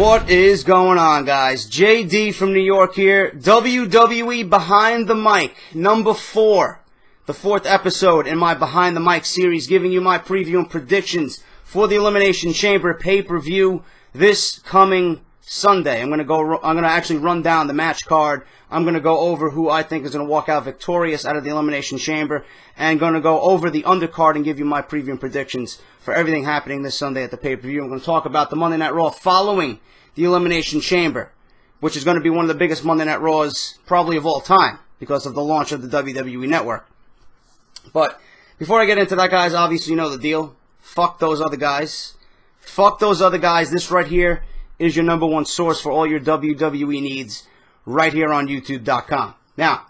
What is going on, guys? JD from New York here. WWE Behind the Mic, number 4. The 4th episode in my Behind the Mic series, giving you my preview and predictions for the Elimination Chamber pay-per-view this coming Sunday. I'm gonna actually run down the match card. I'm gonna go over who I think is gonna walk out victorious out of the Elimination Chamber, and gonna go over the undercard and give you my preview and predictions for everything happening this Sunday at the pay-per-view. I'm gonna talk about the Monday Night Raw following the Elimination Chamber, which is gonna be one of the biggest Monday Night Raws probably of all time because of the launch of the WWE Network. But before I get into that, guys, obviously you know the deal. Fuck those other guys. Fuck those other guys. This right here is your number one source for all your WWE needs right here on YouTube.com. Now,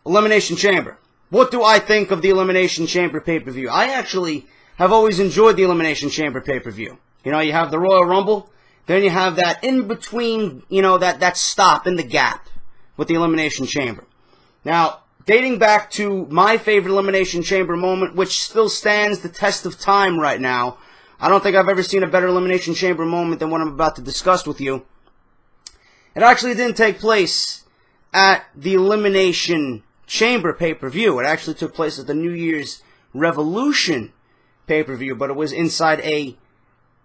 Elimination Chamber. What do I think of the Elimination Chamber pay-per-view? I actually have always enjoyed the Elimination Chamber pay-per-view. You know, you have the Royal Rumble, then you have that in-between, you know, that stop in the gap with the Elimination Chamber. Now, dating back to my favorite Elimination Chamber moment, which still stands the test of time right now, I don't think I've ever seen a better Elimination Chamber moment than what I'm about to discuss with you. It actually didn't take place at the Elimination Chamber pay-per-view. It actually took place at the New Year's Revolution pay-per-view, but it was inside a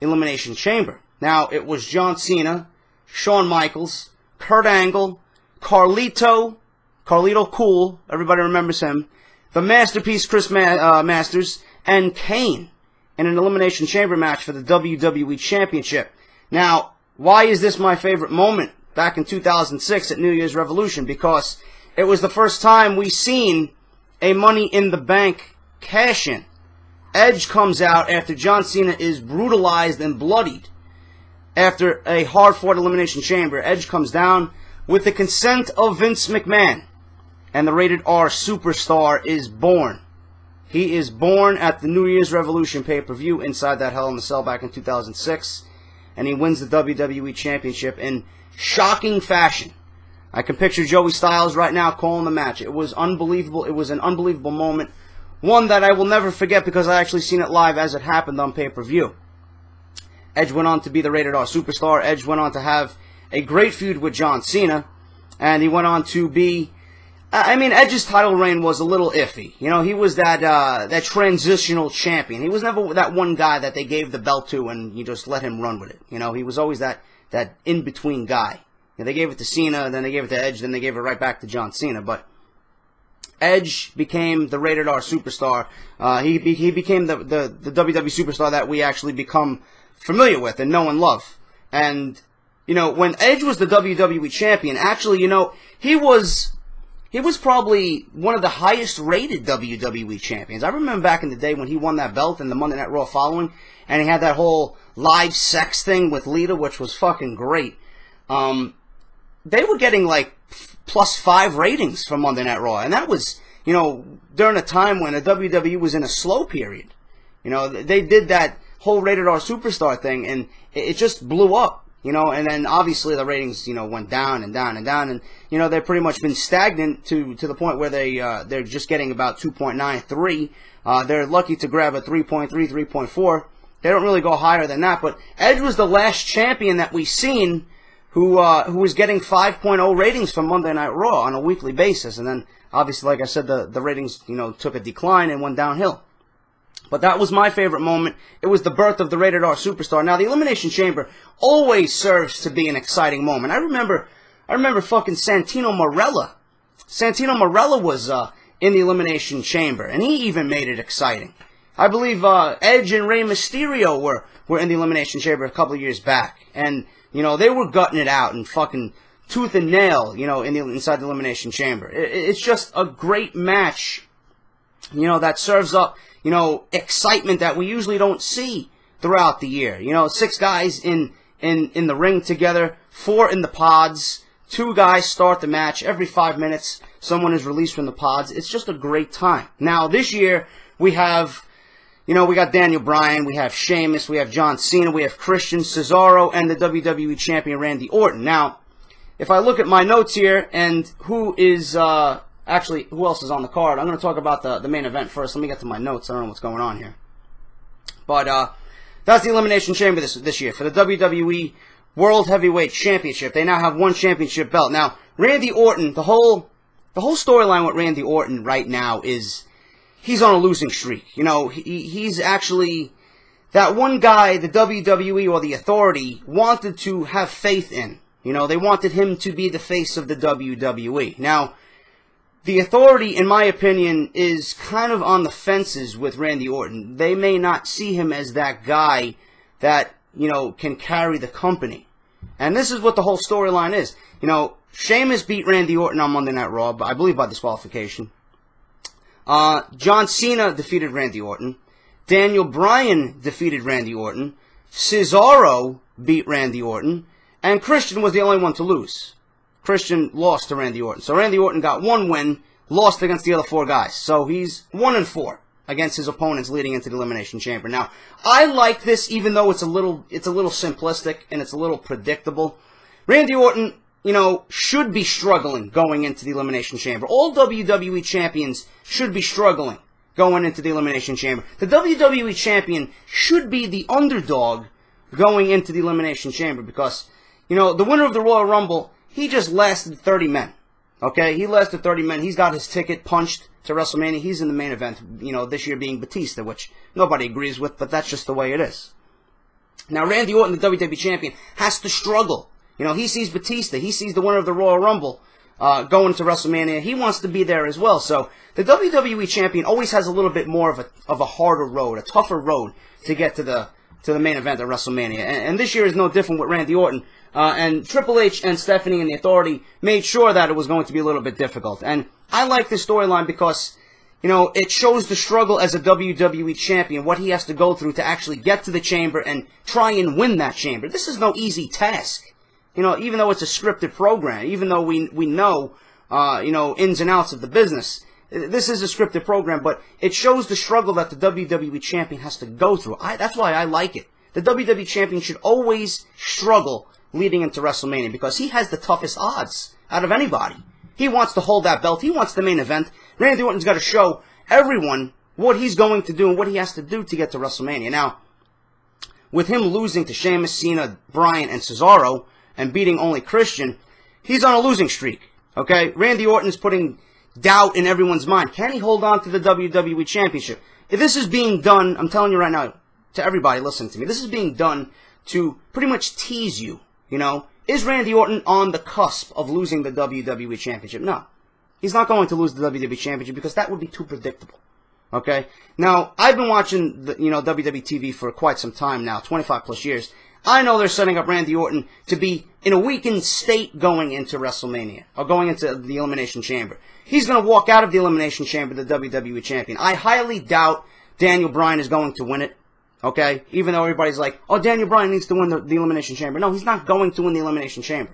Elimination Chamber. Now, it was John Cena, Shawn Michaels, Kurt Angle, Carlito Cool, everybody remembers him, the Masterpiece Chris Masters, and Kane in an Elimination Chamber match for the WWE Championship. Now, why is this my favorite moment back in 2006 at New Year's Revolution? Because it was the first time we seen a Money in the Bank cash-in. Edge comes out after John Cena is brutalized and bloodied. After a hard-fought Elimination Chamber, Edge comes down with the consent of Vince McMahon, and the Rated R Superstar is born. He is born at the New Year's Revolution pay-per-view inside that Hell in a Cell back in 2006, and he wins the WWE Championship in shocking fashion. I can picture Joey Styles right now calling the match. It was unbelievable. It was an unbelievable moment, one that I will never forget because I actually seen it live as it happened on pay-per-view. Edge went on to be the Rated R Superstar. Edge went on to have a great feud with John Cena, and he went on to be... I mean, Edge's title reign was a little iffy. You know, he was that transitional champion. He was never that one guy that they gave the belt to and you just let him run with it. You know, he was always that in-between guy. You know, they gave it to Cena, then they gave it to Edge, then they gave it right back to John Cena. But Edge became the Rated R Superstar. He became the WWE Superstar that we actually become familiar with and know and love. And, you know, when Edge was the WWE Champion, actually, you know, he was probably one of the highest rated WWE champions. I remember back in the day when he won that belt in the Monday Night Raw following, and he had that whole live sex thing with Lita, which was fucking great. They were getting like +5 ratings for Monday Night Raw, and that was, you know, during a time when the WWE was in a slow period. You know, they did that whole Rated R Superstar thing, and it just blew up. You know, and then obviously the ratings, you know, went down and down and down, and you know they've pretty much been stagnant to the point where they're just getting about 2.93. They're lucky to grab a 3.3, 3.4. They don't really go higher than that. But Edge was the last champion that we've seen who was getting 5.0 ratings from Monday Night Raw on a weekly basis, and then obviously, like I said, the ratings, you know, took a decline and went downhill. But that was my favorite moment. It was the birth of the Rated R Superstar. Now, the Elimination Chamber always serves to be an exciting moment. I remember fucking Santino Marella. Santino Marella was in the Elimination Chamber, and he even made it exciting. I believe Edge and Rey Mysterio were in the Elimination Chamber a couple of years back, and you know they were gutting it out and fucking tooth and nail, you know, inside the Elimination Chamber. It's just a great match, you know, that serves up, you know, excitement that we usually don't see throughout the year. You know, 6 guys in the ring together, 4 in the pods, 2 guys start the match. Every 5 minutes, someone is released from the pods. It's just a great time. Now, this year, we have, you know, we got Daniel Bryan, we have Sheamus, we have John Cena, we have Christian, Cesaro, and the WWE Champion Randy Orton. Now, if I look at my notes here and who is... actually, who else is on the card? I'm going to talk about the main event first. Let me get to my notes. I don't know what's going on here. But that's the Elimination Chamber this year. For the WWE World Heavyweight Championship. They now have one championship belt. Now, Randy Orton, the whole storyline with Randy Orton right now is he's on a losing streak. You know, he's actually that one guy the WWE or the Authority wanted to have faith in. You know, they wanted him to be the face of the WWE. Now, the Authority, in my opinion, is kind of on the fences with Randy Orton. They may not see him as that guy that, you know, can carry the company. And this is what the whole storyline is. You know, Sheamus beat Randy Orton on Monday Night Raw, I believe by disqualification. John Cena defeated Randy Orton. Daniel Bryan defeated Randy Orton. Cesaro beat Randy Orton. And Christian was the only one to lose. Christian lost to Randy Orton. So Randy Orton got one win, lost against the other four guys. So he's 1-4 against his opponents leading into the Elimination Chamber. Now, I like this even though it's a little simplistic and it's a little predictable. Randy Orton, you know, should be struggling going into the Elimination Chamber. All WWE champions should be struggling going into the Elimination Chamber. The WWE champion should be the underdog going into the Elimination Chamber because, you know, the winner of the Royal Rumble, he just lasted 30 men. Okay? He lasted 30 men. He's got his ticket punched to WrestleMania. He's in the main event, you know, this year being Batista, which nobody agrees with, but that's just the way it is. Now, Randy Orton, the WWE champion, has to struggle. You know, he sees Batista. He sees the winner of the Royal Rumble going to WrestleMania. He wants to be there as well. So, the WWE champion always has a little bit more of a harder road, a tougher road to get to the main event of WrestleMania. And this year is no different with Randy Orton. And Triple H and Stephanie and the Authority made sure that it was going to be a little bit difficult. And I like this storyline because, you know, it shows the struggle as a WWE champion, what he has to go through to actually get to the chamber and try and win that chamber. This is no easy task. You know, even though it's a scripted program, even though we know, you know, ins and outs of the business, this is a scripted program, but it shows the struggle that the WWE champion has to go through. That's why I like it. The WWE champion should always struggle leading into WrestleMania because he has the toughest odds out of anybody. He wants to hold that belt. He wants the main event. Randy Orton's got to show everyone what he's going to do and what he has to do to get to WrestleMania. Now, with him losing to Sheamus, Cena, Bryan, and Cesaro and beating only Christian, he's on a losing streak. Okay? Randy Orton is putting doubt in everyone's mind. Can he hold on to the WWE Championship? If this is being done, I'm telling you right now, to everybody listening to me, this is being done to pretty much tease you. You know, is Randy Orton on the cusp of losing the WWE Championship? No. He's not going to lose the WWE Championship because that would be too predictable. Okay? Now, I've been watching, you know, WWE TV for quite some time now, 25 plus years. I know they're setting up Randy Orton to be in a weakened state going into WrestleMania, or going into the Elimination Chamber. He's going to walk out of the Elimination Chamber the WWE Champion. I highly doubt Daniel Bryan is going to win it. Okay? Even though everybody's like, oh, Daniel Bryan needs to win the Elimination Chamber. No, he's not going to win the Elimination Chamber.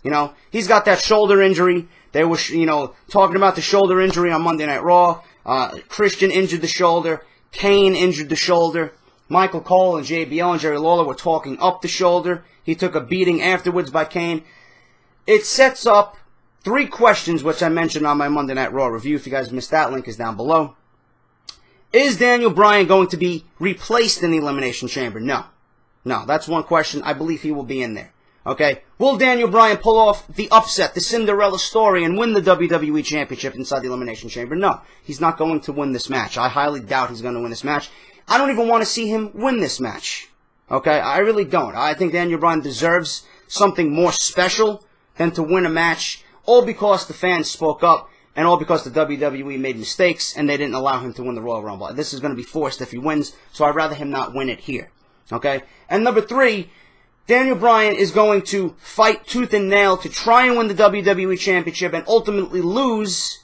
You know? He's got that shoulder injury. They were, you know, talking about the shoulder injury on Monday Night Raw. Christian injured the shoulder. Kane injured the shoulder. Michael Cole and JBL and Jerry Lawler were talking up the shoulder. He took a beating afterwards by Kane. It sets up 3 questions, which I mentioned on my Monday Night Raw review. If you guys missed that, link is down below. Is Daniel Bryan going to be replaced in the Elimination Chamber? No. No, that's one question. I believe he will be in there. Okay? Will Daniel Bryan pull off the upset, the Cinderella story, and win the WWE Championship inside the Elimination Chamber? No. He's not going to win this match. I highly doubt he's going to win this match. I don't even want to see him win this match. Okay? I really don't. I think Daniel Bryan deserves something more special than to win a match, all because the fans spoke up, and all because the WWE made mistakes, and they didn't allow him to win the Royal Rumble. This is going to be forced if he wins, so I'd rather him not win it here. Okay? And number 3, Daniel Bryan is going to fight tooth and nail to try and win the WWE Championship and ultimately lose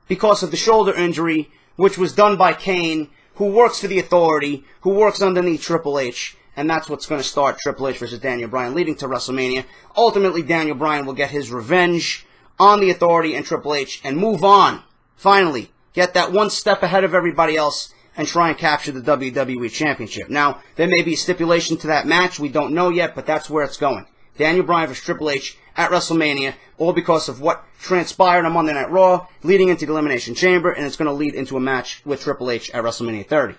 because of the shoulder injury, which was done by Kane, who works for the Authority, who works underneath Triple H, and that's what's going to start Triple H versus Daniel Bryan, leading to WrestleMania. Ultimately, Daniel Bryan will get his revenge on the Authority and Triple H and move on. Finally, get that one step ahead of everybody else and try and capture the WWE Championship. Now, there may be a stipulation to that match. We don't know yet, but that's where it's going. Daniel Bryan versus Triple H at WrestleMania, all because of what transpired on Monday Night Raw, leading into the Elimination Chamber, and it's going to lead into a match with Triple H at WrestleMania 30.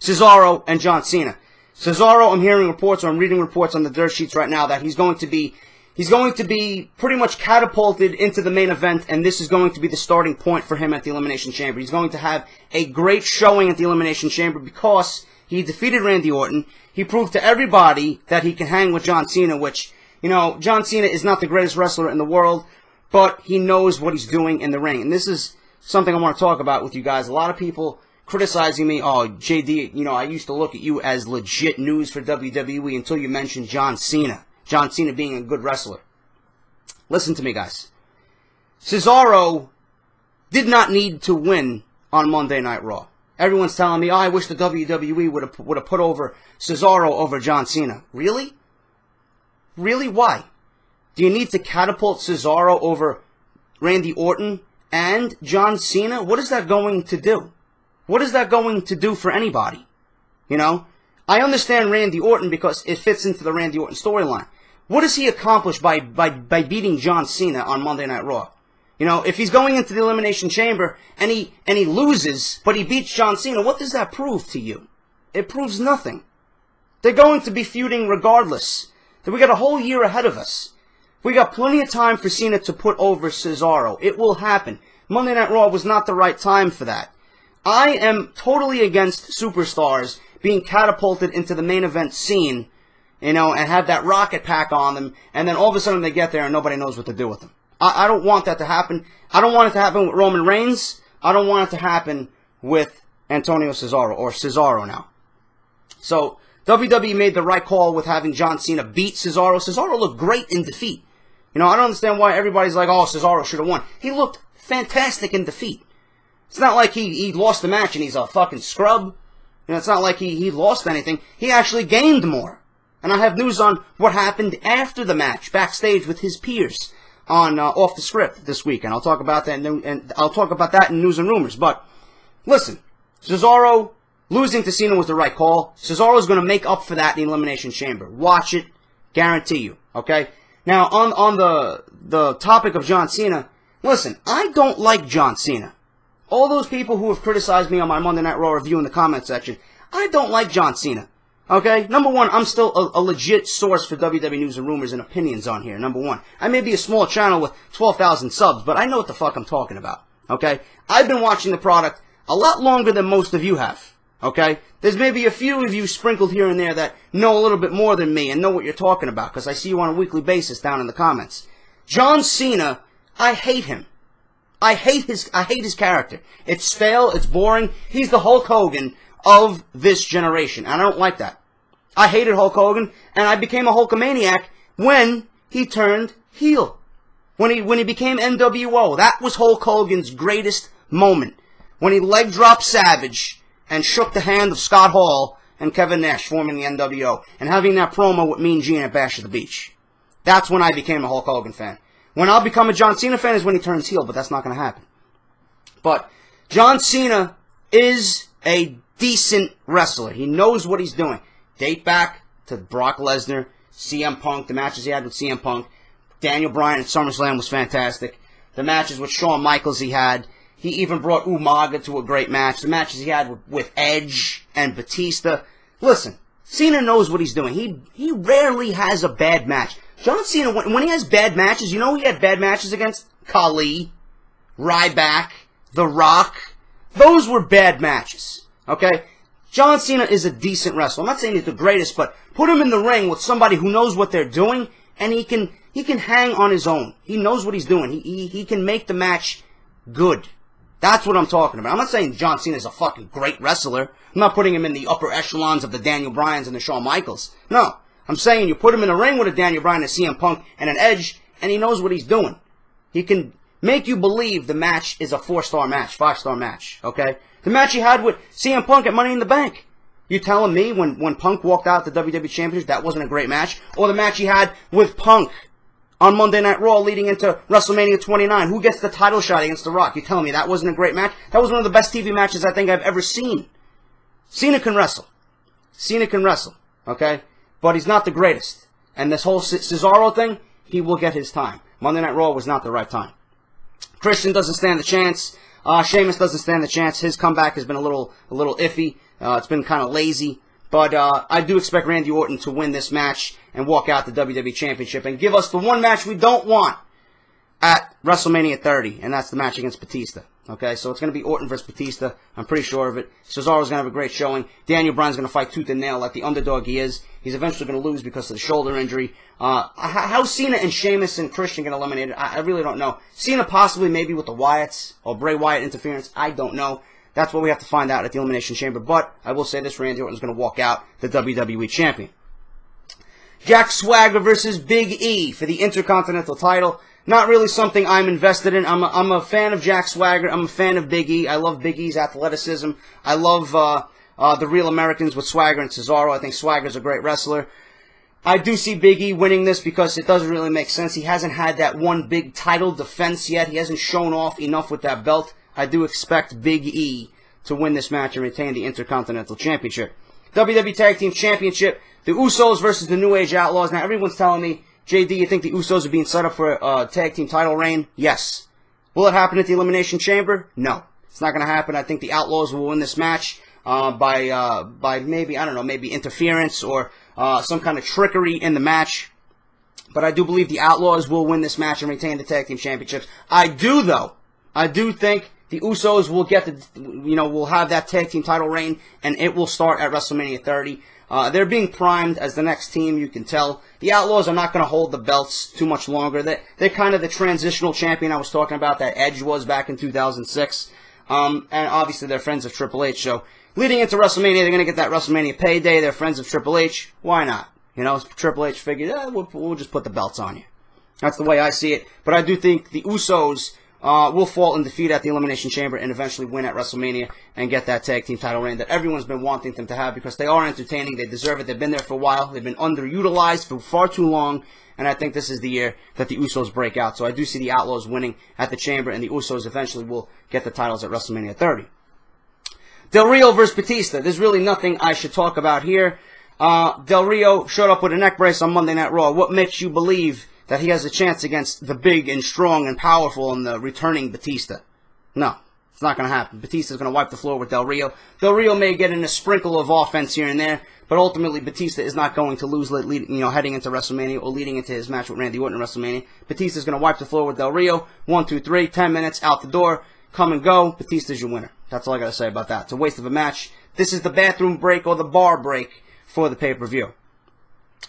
Cesaro and John Cena. Cesaro, I'm hearing reports, or I'm reading reports on the dirt sheets right now that he's going to be pretty much catapulted into the main event, and this is going to be the starting point for him at the Elimination Chamber. He's going to have a great showing at the Elimination Chamber because he defeated Randy Orton. He proved to everybody that he can hang with John Cena, which, you know, John Cena is not the greatest wrestler in the world, but he knows what he's doing in the ring. And this is something I want to talk about with you guys. A lot of people criticizing me, oh, JD, you know, I used to look at you as legit news for WWE until you mentioned John Cena. John Cena being a good wrestler. Listen to me, guys. Cesaro did not need to win on Monday Night Raw. Everyone's telling me, oh, I wish the WWE would have put over Cesaro over John Cena. Really? Really? Why? Do you need to catapult Cesaro over Randy Orton and John Cena? What is that going to do? What is that going to do for anybody? You know? I understand Randy Orton because it fits into the Randy Orton storyline. What does he accomplish by beating John Cena on Monday Night Raw? You know, if he's going into the Elimination Chamber and he loses, but he beats John Cena, what does that prove to you? It proves nothing. They're going to be feuding regardless. We got a whole year ahead of us. We got plenty of time for Cena to put over Cesaro. It will happen. Monday Night Raw was not the right time for that. I am totally against superstars being catapulted into the main event scene, you know, and have that rocket pack on them, and then all of a sudden they get there and nobody knows what to do with them. I don't want that to happen. I don't want it to happen with Roman Reigns. I don't want it to happen with Antonio Cesaro, or Cesaro now. So, WWE made the right call with having John Cena beat Cesaro. Cesaro looked great in defeat. You know, I don't understand why everybody's like, oh, Cesaro should have won. He looked fantastic in defeat. It's not like he lost the match and he's a fucking scrub. You know, it's not like he lost anything. He actually gained more. And I have news on what happened after the match, backstage with his peers on Off the Script this week, and I'll talk about that and I'll talk about that in News and Rumors. But listen, Cesaro losing to Cena was the right call. Cesaro is going to make up for that in the Elimination Chamber. Watch it, guarantee you. Okay. Now on the topic of John Cena, listen, I don't like John Cena. All those people who have criticized me on my Monday Night Raw review in the comment section, I don't like John Cena. Okay? Number one, I'm still a legit source for WWE News and Rumors and opinions on here, number one. I may be a small channel with 12,000 subs, but I know what the fuck I'm talking about. Okay? I've been watching the product a lot longer than most of you have. Okay? There's maybe a few of you sprinkled here and there that know a little bit more than me and know what you're talking about, because I see you on a weekly basis down in the comments. John Cena, I hate him. I hate his character. It's stale, it's boring. He's the Hulk Hogan of this generation. And I don't like that. I hated Hulk Hogan, and I became a Hulkamaniac when he turned heel. When he became NWO. That was Hulk Hogan's greatest moment. When he leg dropped Savage and shook the hand of Scott Hall and Kevin Nash forming the NWO and having that promo with Mean Gene at Bash at the Beach. That's when I became a Hulk Hogan fan. When I'll become a John Cena fan is when he turns heel, but that's not going to happen. But John Cena is a decent wrestler. He knows what he's doing. Date back to Brock Lesnar, CM Punk, the matches he had with CM Punk. Daniel Bryan at SummerSlam was fantastic. The matches with Shawn Michaels he had. He even brought Umaga to a great match. The matches he had with Edge and Batista. Listen, Cena knows what he's doing. He rarely has a bad match. John Cena, when he has bad matches, you know he had bad matches against Khali, Ryback, The Rock. Those were bad matches. Okay? John Cena is a decent wrestler. I'm not saying he's the greatest, but put him in the ring with somebody who knows what they're doing, and he can hang on his own. He knows what he's doing. He can make the match good. That's what I'm talking about. I'm not saying John Cena is a fucking great wrestler. I'm not putting him in the upper echelons of the Daniel Bryans and the Shawn Michaels. No. I'm saying you put him in the ring with a Daniel Bryan, a CM Punk, and an Edge, and he knows what he's doing. He can make you believe the match is a 4-star match, 5-star match, okay? The match he had with CM Punk at Money in the Bank. You telling me when Punk walked out the WWE Championship, that wasn't a great match? Or the match he had with Punk on Monday Night Raw leading into WrestleMania 29. Who gets the title shot against The Rock? You telling me that wasn't a great match? That was one of the best TV matches I think I've ever seen. Cena can wrestle. Cena can wrestle, okay? But he's not the greatest. And this whole Cesaro thing, he will get his time. Monday Night Raw was not the right time. Christian doesn't stand the chance. Sheamus doesn't stand the chance. His comeback has been a little iffy. It's been kind of lazy. But I do expect Randy Orton to win this match and walk out the WWE Championship and give us the one match we don't want at WrestleMania 30, and that's the match against Batista. Okay, so it's going to be Orton versus Batista. I'm pretty sure of it. Cesaro's going to have a great showing. Daniel Bryan's going to fight tooth and nail like the underdog he is. He's eventually going to lose because of the shoulder injury. How Cena and Sheamus and Christian get eliminated, I really don't know. Cena possibly maybe with the Wyatts or Bray Wyatt interference. I don't know. That's what we have to find out at the Elimination Chamber. But I will say this, Randy Orton's going to walk out the WWE Champion. Jack Swagger versus Big E for the Intercontinental title. Not really something I'm invested in. I'm a fan of Jack Swagger. I'm a fan of Big E. I love Big E's athleticism. I love the Real Americans with Swagger and Cesaro. I think Swagger's a great wrestler. I do see Big E winning this because it doesn't really make sense. He hasn't had that one big title defense yet. He hasn't shown off enough with that belt. I do expect Big E to win this match and retain the Intercontinental Championship. WWE Tag Team Championship, the Usos versus the New Age Outlaws. Now, everyone's telling me, JD, you think the Usos are being set up for a tag team title reign? Yes. Will it happen at the Elimination Chamber? No. It's not going to happen. I think the Outlaws will win this match by maybe, I don't know, maybe interference or some kind of trickery in the match. But I do believe the Outlaws will win this match and retain the tag team championships. I do think the Usos will get the, will have that tag team title reign, and it will start at WrestleMania 30. They're being primed as the next team, you can tell. The Outlaws are not going to hold the belts too much longer. They're kind of the transitional champion I was talking about that Edge was back in 2006. And obviously they're friends of Triple H. So leading into WrestleMania, they're going to get that WrestleMania payday. They're friends of Triple H. Why not? Triple H figured, we'll just put the belts on you. That's the way I see it. But I do think the Usos will fall in defeat at the Elimination Chamber and eventually win at WrestleMania and get that tag team title reign that everyone's been wanting them to have because they are entertaining. They deserve it. They've been there for a while. They've been underutilized for far too long. And I think this is the year that the Usos break out. So I do see the Outlaws winning at the Chamber, and the Usos eventually will get the titles at WrestleMania 30. Del Rio versus Batista. There's really nothing I should talk about here. Del Rio showed up with a neck brace on Monday Night Raw. What makes you believe that he has a chance against the big and strong and powerful and the returning Batista? No, it's not going to happen. Batista's going to wipe the floor with Del Rio. Del Rio may get in a sprinkle of offense here and there, but ultimately Batista is not going to lose heading into WrestleMania or leading into his match with Randy Orton in WrestleMania. Batista's going to wipe the floor with Del Rio. 1, 2, 3, 10 minutes, out the door, come and go. Batista's your winner. That's all I got to say about that. It's a waste of a match. This is the bathroom break or the bar break for the pay-per-view.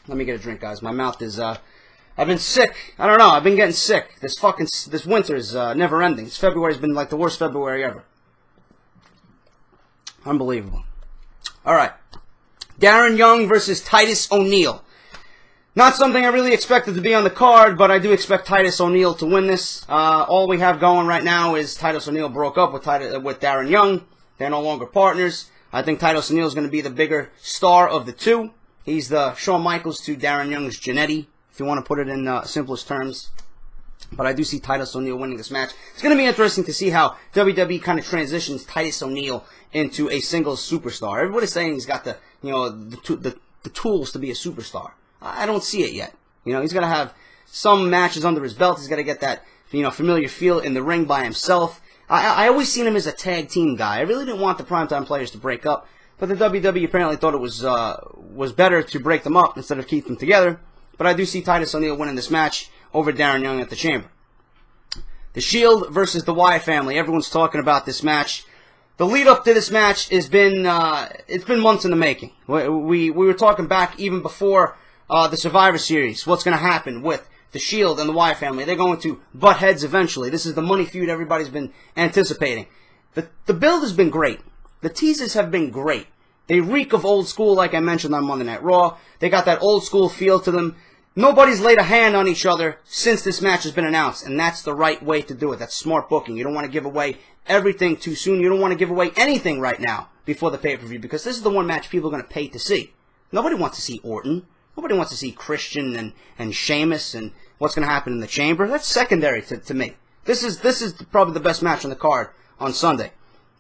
Let me get a drink, guys. My mouth is, I've been sick. I don't know. I've been getting sick. This winter is never ending. This February's been like the worst February ever. Unbelievable. All right. Darren Young versus Titus ONeil. Not something I really expected to be on the card, but I do expect Titus ONeil to win this. All we have going right now is Titus ONeil broke up with Darren Young. They're no longer partners. I think Titus ONeil is going to be the bigger star of the two. He's the Shawn Michaels to Darren Young's Jannetty, if you want to put it in simplest terms. But I do see Titus ONeil winning this match. It's going to be interesting to see how WWE kind of transitions Titus ONeil into a singles superstar. Everybody's saying he's got the tools to be a superstar. I don't see it yet. He's got to have some matches under his belt. He's got to get that familiar feel in the ring by himself. I always seen him as a tag team guy. I really didn't want the primetime players to break up, but the WWE apparently thought it was better to break them up instead of keep them together. But I do see Titus ONeil winning this match over Darren Young at the Chamber. The Shield versus the Wyatt family. Everyone's talking about this match. The lead up to this match has been it's been months in the making. We were talking back even before the Survivor Series. What's going to happen with the Shield and the Wyatt family? They're going to butt heads eventually. This is the money feud everybody's been anticipating. The build has been great. The teasers have been great. They reek of old school, like I mentioned on Monday Night Raw. They got that old school feel to them. Nobody's laid a hand on each other since this match has been announced, and that's the right way to do it. That's smart booking. You don't want to give away everything too soon. You don't want to give away anything right now before the pay-per-view, because this is the one match people are going to pay to see. Nobody wants to see Orton. Nobody wants to see Christian and Sheamus and what's going to happen in the Chamber. That's secondary to me. This is probably the best match on the card on Sunday.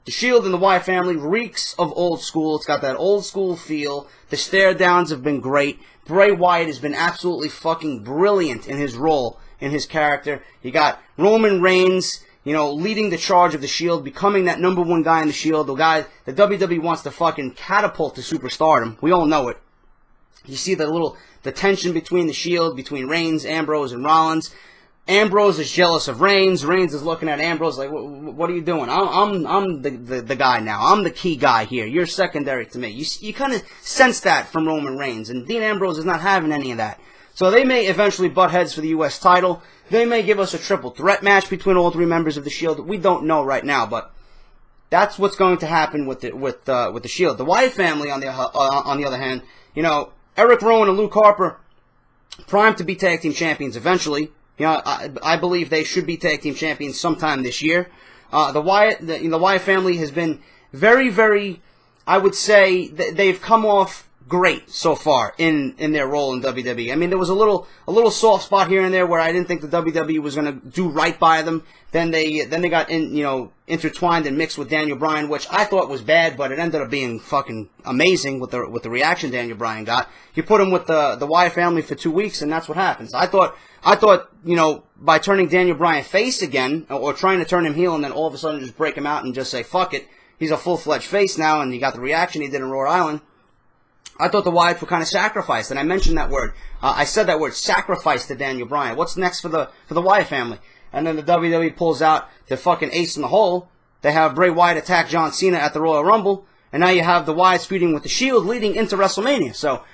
The Shield and the Wyatt family reeks of old school. It's got that old school feel. The stare downs have been great. Bray Wyatt has been absolutely fucking brilliant in his role, in his character. You got Roman Reigns, you know, leading the charge of the Shield, becoming that #1 guy in the Shield, the guy that WWE wants to fucking catapult to superstardom. We all know it. You see the tension between the Shield, between Reigns, Ambrose, and Rollins. Ambrose is jealous of Reigns. Reigns is looking at Ambrose like, what are you doing? I'm the guy now. I'm the key guy here. You're secondary to me. You kind of sense that from Roman Reigns. And Dean Ambrose is not having any of that. So they may eventually butt heads for the U.S. title. They may give us a triple threat match between all 3 members of the Shield. We don't know right now, but that's what's going to happen with the Shield. The Wyatt family, on the other hand, you know, Eric Rowan and Luke Harper, primed to be tag team champions eventually. You know, I believe they should be tag team champions sometime this year. The Wyatt family has been very, very, I would say, they've come off great so far in their role in WWE. I mean, there was a little soft spot here and there where I didn't think the WWE was going to do right by them. Then they got intertwined and mixed with Daniel Bryan, which I thought was bad, but it ended up being fucking amazing with the reaction Daniel Bryan got. You put him with the Wyatt family for 2 weeks, and that's what happens. I thought, you know, by turning Daniel Bryan face again, or trying to turn him heel, and then all of a sudden just break him out and just say, fuck it, he's a full-fledged face now, and he got the reaction he did in Rhode Island. I thought the Wyatts were kind of sacrificed, and I mentioned that word. I said that word, sacrifice, to Daniel Bryan. What's next for the Wyatt family? And then the WWE pulls out the fucking ace in the hole. They have Bray Wyatt attack John Cena at the Royal Rumble, and now you have the Wyatts feuding with the Shield leading into WrestleMania. So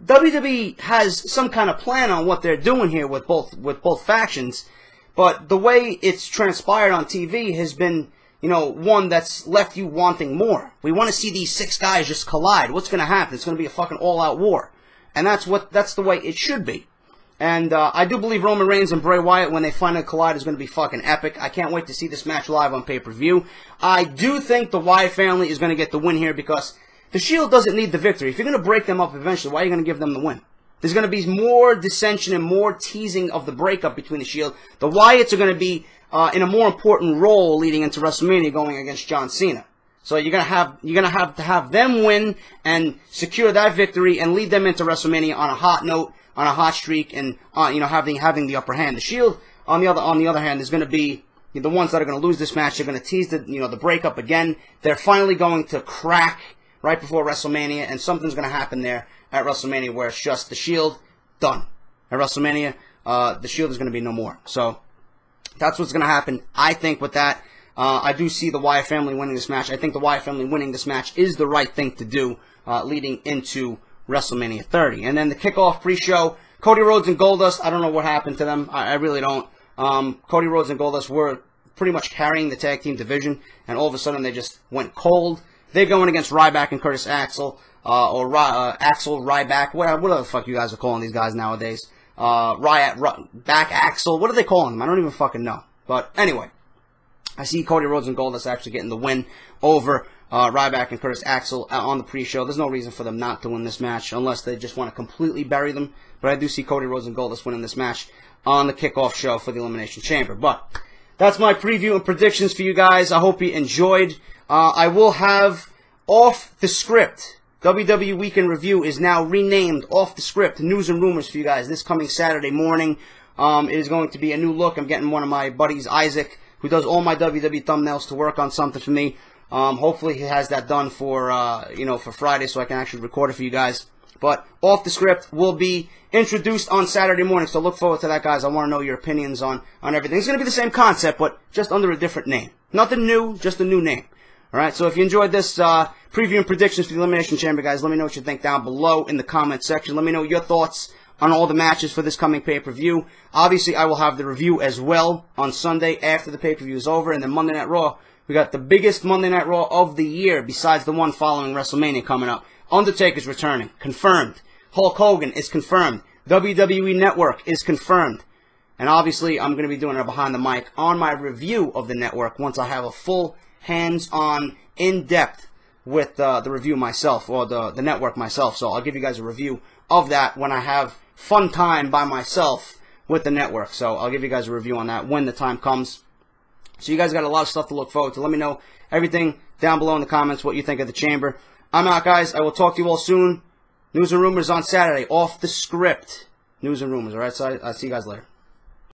WWE has some kind of plan on what they're doing here with both factions, but the way it's transpired on TV has been, you know, one that's left you wanting more. We want to see these 6 guys just collide. What's going to happen? It's going to be a fucking all-out war. And that's the way it should be. And I do believe Roman Reigns and Bray Wyatt, when they finally collide, is going to be fucking epic. I can't wait to see this match live on pay-per-view. I do think the Wyatt family is going to get the win here because the Shield doesn't need the victory. If you're going to break them up eventually, why are you going to give them the win? There's going to be more dissension and more teasing of the breakup between the Shield. The Wyatts are going to be in a more important role leading into WrestleMania, going against John Cena. So you're gonna have to have them win and secure that victory and lead them into WrestleMania on a hot note, on a hot streak, and you know, having the upper hand. The Shield, on the other hand, is going to be the ones that are going to lose this match. They're going to tease the breakup again. They're finally going to crack right before WrestleMania, and something's going to happen there at WrestleMania where it's just the Shield done. At WrestleMania, the Shield is going to be no more. So that's what's going to happen, I think, with that. I do see the Wyatt family winning this match. I think the Wyatt family winning this match is the right thing to do leading into WrestleMania 30. And then the kickoff pre-show, Cody Rhodes and Goldust, I don't know what happened to them. I really don't. Cody Rhodes and Goldust were pretty much carrying the tag team division, and all of a sudden they just went cold. They're going against Ryback and Curtis Axel, or Axel, Ryback, whatever the fuck you guys are calling these guys nowadays. Back Axel, what are they calling them? I don't even fucking know. But anyway, I see Cody Rhodes and Goldust actually getting the win over Ryback and Curtis Axel on the pre-show. There's no reason for them not to win this match unless they just want to completely bury them. But I do see Cody Rhodes and Goldust winning this match on the kickoff show for the Elimination Chamber. But that's my preview and predictions for you guys. I hope you enjoyed. I will have Off the Script. WWE Weekend Review is now renamed Off the Script. News and rumors for you guys this coming Saturday morning. It is going to be a new look. I'm getting one of my buddies, Isaac, who does all my WWE thumbnails, to work on something for me. Hopefully he has that done for, for Friday so I can actually record it for you guys. But Off the Script will be introduced on Saturday morning, so look forward to that, guys. I want to know your opinions on everything. It's going to be the same concept, but just under a different name. Nothing new, just a new name. Alright, so if you enjoyed this preview and predictions for the Elimination Chamber, guys, let me know what you think down below in the comment section. Let me know your thoughts on all the matches for this coming pay-per-view. Obviously, I will have the review as well on Sunday after the pay-per-view is over. And then Monday Night Raw, we got the biggest Monday Night Raw of the year besides the one following WrestleMania coming up. Undertaker's returning, confirmed. Hulk Hogan is confirmed. WWE Network is confirmed. And obviously, I'm going to be doing a behind the mic on my review of the network once I have a full hands-on, in-depth with the review myself, or the network myself. So I'll give you guys a review of that when I have fun time by myself with the network. So I'll give you guys a review on that when the time comes. So you guys got a lot of stuff to look forward to. Let me know everything down below in the comments, what you think of the chamber. I'm out, guys. I will talk to you all soon. News and rumors on Saturday. Off the Script. News and rumors. All right, so I'll see you guys later.